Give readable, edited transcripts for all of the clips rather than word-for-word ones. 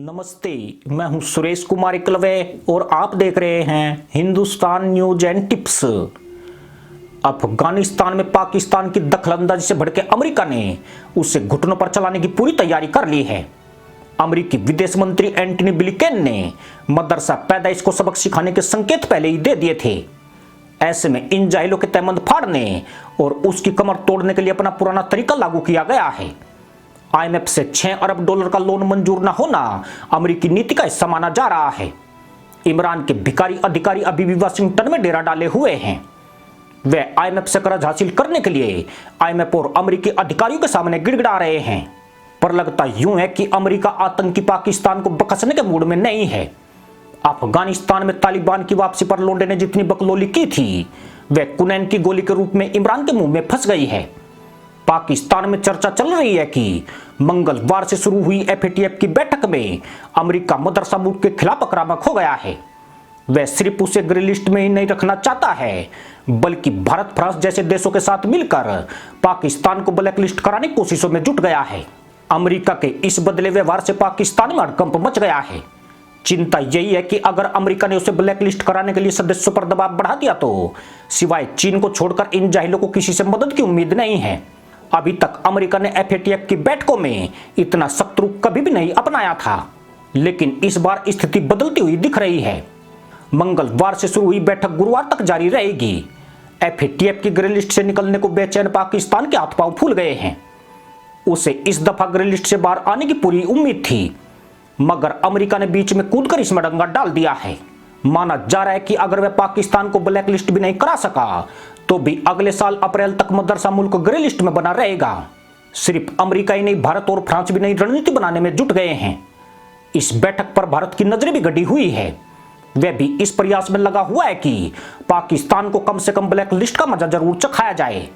नमस्ते, मैं हूं सुरेश कुमार एकलवे और आप देख रहे हैं Hindustan news and tips. Afghanistan में पाकिस्तान की दखलंदाजी से भड़के अमेरिका ने उसे घुटनों पर चलाने की पूरी तैयारी कर ली है। अमेरिकी विदेश मंत्री एंटनी ब्लिंकन ने मदरसा पैदाइश को सबक सिखाने के संकेत पहले ही दे दिए थे। ऐसे में इन जाहिलों के तहमंद फाड़ने और उसकी कमर तोड़ने के लिए अपना पुराना तरीका लागू किया गया है। IMF से $6 अरब का लोन मंजूर न होना अमेरिकी नीति का हिस्सा माना जा रहा है। इमरान के भिखारी अधिकारी अभी भी वाशिंगटन में डेरा डाले हुए हैं। वे IMF से कर्ज हासिल करने के लिए IMF और अमेरिकी अधिकारियों के सामने गिड़गिड़ा रहे हैं। पर लगता यूं है कि अमेरिका आतंकी पाकिस्तान को बकसने के मूड में नहीं है। अफगानिस्तान में तालिबान की वापसी पर लोंडे ने जितनी बकलोली की थी, वह कुनैन की गोली के रूप में इमरान के मुंह में फंस गई है। पाकिस्तान में चर्चा चल रही है कि मंगलवार से शुरू हुई FATF की बैठक में अमेरिका मदरसा मुल्क के खिलाफ आक्रामक हो गया है। वह सिर्फ उसे ग्रे लिस्ट में ही नहीं रखना चाहता है, बल्कि भारत, फ्रांस जैसे देशों के साथ मिलकर पाकिस्तान को ब्लैक लिस्ट कराने की कोशिशों में जुट गया है। अमेरिका के इस बदले व्यवहार से पाकिस्तान में हड़कंप मच गया है। चिंता यही है कि अगर अमेरिका ने उसे ब्लैक लिस्ट कराने के लिए सदस्यों पर दबाव बढ़ा दिया तो सिवाय चीन को छोड़कर इन जाहिलों को किसी से मदद की उम्मीद नहीं है। अभी तक अमेरिका ने FATF की बैठकों में इतना सख्त रुख कभी भी नहीं अपनाया था, लेकिन इस बार स्थिति बदलती हुई दिख रही है। मंगलवार से शुरू हुई बैठक गुरुवार तक जारी रहेगी। FATF की ग्रे लिस्ट से निकलने को बेचैन पाकिस्तान के हाथ पांव फूल गए हैं। उसे इस दफा ग्रे लिस्ट से बाहर आने की पूरी उम्मीद थी, मगर अमेरिका ने बीच में कूदकर इसमें डंगा डाल दिया है। माना जा रहा है कि अगर वह पाकिस्तान को ब्लैक लिस्ट भी नहीं करा सका तो भी अगले साल अप्रैल तक मदरसा मुल्क ग्रे लिस्ट में बना रहेगा। सिर्फ अमेरिका ही नहीं, भारत और फ्रांस भी नई रणनीति बनाने में जुट गए हैं। इस बैठक पर भारत की नजरें भी गड़ी हुई है। वह भी इस प्रयास में लगा हुआ है कि पाकिस्तान को कम से कम ब्लैक लिस्ट का मजा जरूर चखाया जाए।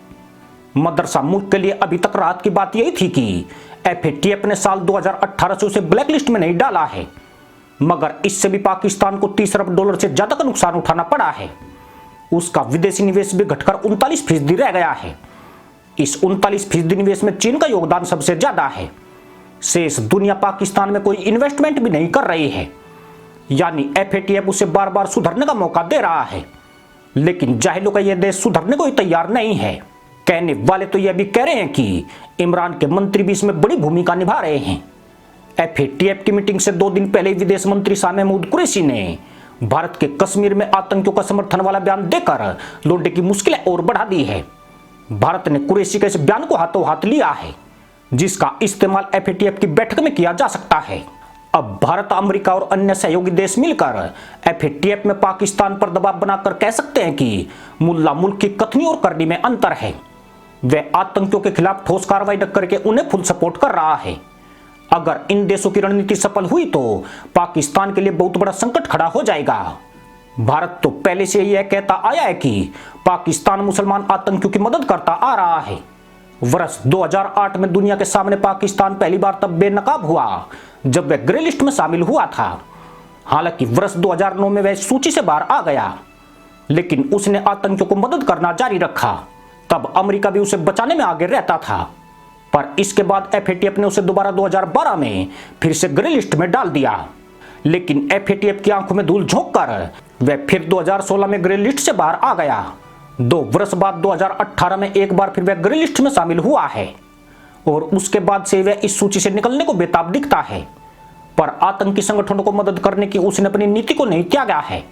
मदरसा मुल्क के लिए अभी तक राहत की बात यही थी कि FATF ने साल 2018 से उसे ब्लैक लिस्ट में नहीं डाला है, मगर इससे भी पाकिस्तान को $30 अरब से ज्यादा का नुकसान उठाना पड़ा है। उसका विदेशी निवेश भी घटकर 39% रह गया है। इस 39% निवेश में चीन का योगदान सबसे ज्यादा है। शेष दुनिया पाकिस्तान में कोई इन्वेस्टमेंट भी नहीं कर रही है। यानी FATF उसे बार बार सुधरने का मौका दे रहा है, लेकिन जाहिलों का यह देश सुधरने को ही तैयार नहीं है। कहने वाले तो यह भी कह रहे हैं कि इमरान के मंत्री भी इसमें बड़ी भूमिका निभा रहे हैं। FATF की मीटिंग से 2 दिन पहले विदेश मंत्री शाह महमूद कुरैशी ने भारत के कश्मीर में आतंकियों का समर्थन वाला बयान देकर लोंडे की मुश्किलें और बढ़ा दी है। भारत ने कुरैशी के इस बयान को हाथों हाथ लिया है, जिसका इस्तेमाल FATF की बैठक में किया जा सकता है। अब भारत, अमेरिका और अन्य सहयोगी देश मिलकर FATF में पाकिस्तान पर दबाव बनाकर कह सकते हैं कि मुल्ला मुल्क की कथनी और करनी में अंतर है। वह आतंकियों के खिलाफ ठोस कार्रवाई न करके उन्हें फुल सपोर्ट कर रहा है। अगर इन देशों की रणनीति सफल हुई तो पाकिस्तान के लिए बहुत बड़ा संकट खड़ा हो जाएगा। भारत तो पहले से ही यह कहता आया है कि पाकिस्तान मुसलमान आतंकियों की मदद करता आ रहा है। वर्ष 2008 में दुनिया के सामने पाकिस्तान पहली बार तब बेनकाब हुआ जब वह ग्रे लिस्ट में शामिल हुआ था। हालांकि वर्ष 2009 में वह सूची से बाहर आ गया, लेकिन उसने आतंकियों को मदद करना जारी रखा। तब अमेरिका भी उसे बचाने में आगे रहता था, पर इसके बाद FATF ने उसे दोबारा 2012 में फिर से ग्रे लिस्ट में डाल दिया। लेकिन FATF की आंखों में धूल झोंककर वह फिर 2016 में ग्रे लिस्ट से बाहर आ गया। 2 वर्ष बाद 2018 में एक बार फिर वह ग्रे लिस्ट में शामिल हुआ है और उसके बाद से वह इस सूची से निकलने को बेताब दिखता है। पर आतंकी संगठनों को मदद करने की उसने अपनी नीति को नहीं त्यागा है,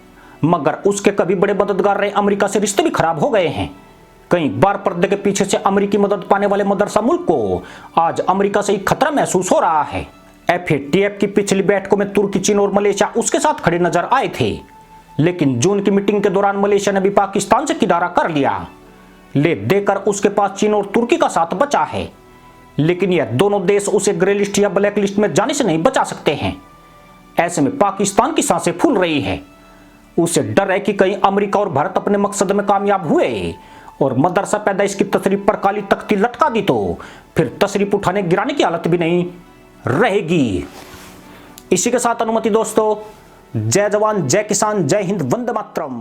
मगर उसके कभी बड़े मददगार रहे अमेरिका से रिश्ते भी खराब हो गए हैं। कई बार पर्दे के पीछे से अमेरिकी मदद पाने वाले मदरसा मुल्क को आज अमेरिका से ही खतरा महसूस हो रहा है। FATF की पिछली बैठकों में तुर्की, चीन और मलेशिया उसके साथ खड़े नजर आए थे, लेकिन जून की मीटिंग के दौरान मलेशिया ने भी पाकिस्तान से किनारा कर लिया। ले देकर उसके पास चीन और तुर्की का साथ बचा है, लेकिन यह दोनों देश उसे ग्रे लिस्ट या ब्लैक लिस्ट में जाने से नहीं बचा सकते हैं। ऐसे में पाकिस्तान की सांसें फूल रही है। उसे डर है कि कहीं अमेरिका और भारत अपने मकसद में कामयाब हुए और मदरसा पैदाइश की तशरीफ पर काली तख्ती लटका दी तो फिर तशरीफ उठाने गिराने की हालत भी नहीं रहेगी। इसी के साथ अनुमति दोस्तों, जय जवान, जय किसान, जय हिंद, वंदे मातरम।